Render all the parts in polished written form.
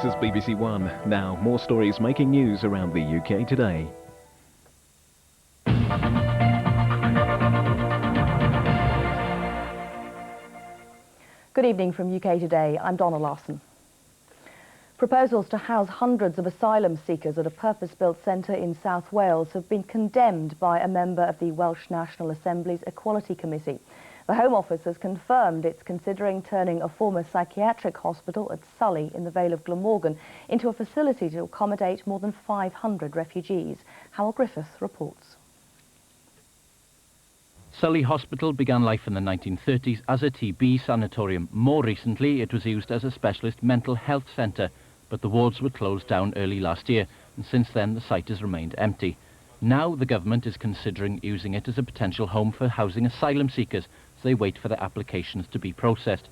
This is BBC One. Now, more stories making news around the UK today. Good evening from UK Today. I'm Donna Larson. Proposals to house hundreds of asylum seekers at a purpose-built centre in South Wales have been condemned by a member of the Welsh National Assembly's Equality Committee. The Home Office has confirmed it's considering turning a former psychiatric hospital at Sully in the Vale of Glamorgan into a facility to accommodate more than 500 refugees. Howell Griffith reports. Sully Hospital began life in the 1930s as a TB sanatorium. More recently, it was used as a specialist mental health centre, but the wards were closed down early last year, and since then the site has remained empty. Now the government is considering using it as a potential home for housing asylum seekers as they wait for their applications to be processed.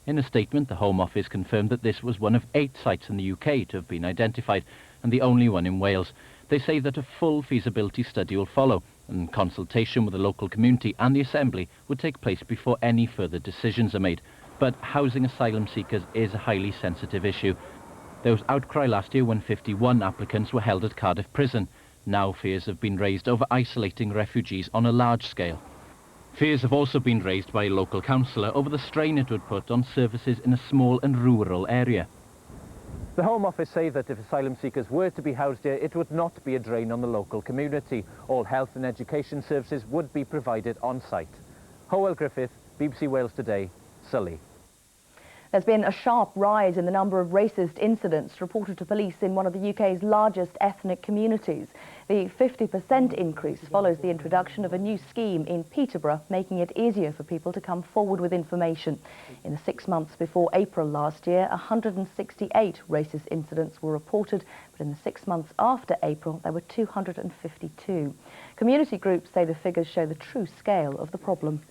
In a statement, the Home Office confirmed that this was one of 8 sites in the UK to have been identified, and the only one in Wales. They say that a full feasibility study will follow, and consultation with the local community and the Assembly would take place before any further decisions are made. But housing asylum seekers is a highly sensitive issue. There was outcry last year when 51 applicants were held at Cardiff Prison. Now fears have been raised over isolating refugees on a large scale. Fears have also been raised by a local councillor over the strain it would put on services in a small and rural area. The Home Office say that if asylum seekers were to be housed here, it would not be a drain on the local community. All health and education services would be provided on site. Howell Griffith, BBC Wales Today, Sully. There's been a sharp rise in the number of racist incidents reported to police in one of the UK's largest ethnic communities. The 50% increase follows the introduction of a new scheme in Peterborough, making it easier for people to come forward with information. In the 6 months before April last year, 168 racist incidents were reported, but in the 6 months after April, there were 252. Community groups say the figures show the true scale of the problem.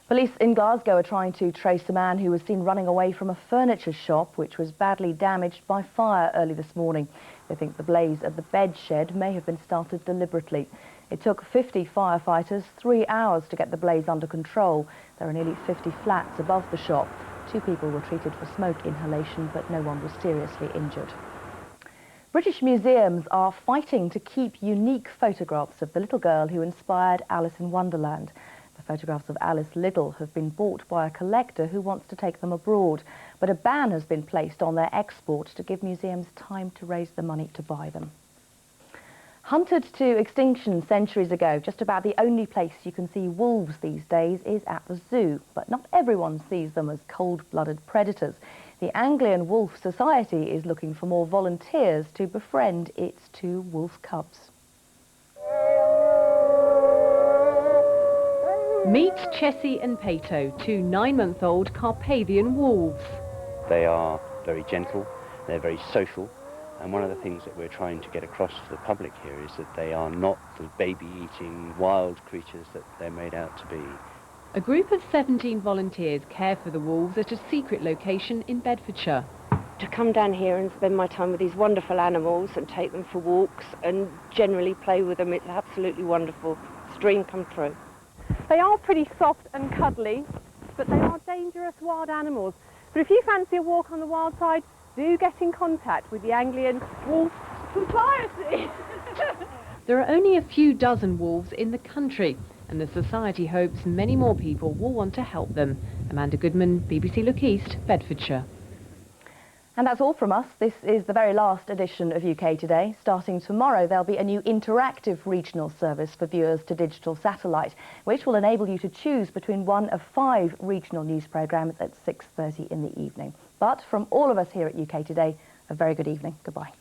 Police in Glasgow are trying to trace a man who was seen running away from a furniture shop which was badly damaged by fire early this morning. They think the blaze at the bed shed may have been started deliberately. It took 50 firefighters 3 hours to get the blaze under control. There are nearly 50 flats above the shop. 2 people were treated for smoke inhalation, but no one was seriously injured. British museums are fighting to keep unique photographs of the little girl who inspired Alice in Wonderland. The photographs of Alice Liddell have been bought by a collector who wants to take them abroad, but a ban has been placed on their export to give museums time to raise the money to buy them. Hunted to extinction centuries ago, just about the only place you can see wolves these days is at the zoo, but not everyone sees them as cold-blooded predators. The Anglian Wolf Society is looking for more volunteers to befriend its 2 wolf cubs. Meet Chessie and Pato, 2 9-month-old Carpathian wolves. They are very gentle, they're very social, and one of the things that we're trying to get across to the public here is that they are not the baby-eating wild creatures that they're made out to be. A group of 17 volunteers care for the wolves at a secret location in Bedfordshire. To come down here and spend my time with these wonderful animals and take them for walks and generally play with them, it's absolutely wonderful. It's a dream come true. They are pretty soft and cuddly, but they are dangerous wild animals. But if you fancy a walk on the wild side, do get in contact with the Anglian Wolf Society. There are only a few dozen wolves in the country, and the Society hopes many more people will want to help them. Amanda Goodman, BBC Look East, Bedfordshire. And that's all from us. This is the very last edition of UK Today. Starting tomorrow, there'll be a new interactive regional service for viewers to digital satellite, which will enable you to choose between one of 5 regional news programmes at 6:30 in the evening. But from all of us here at UK Today, a very good evening. Goodbye.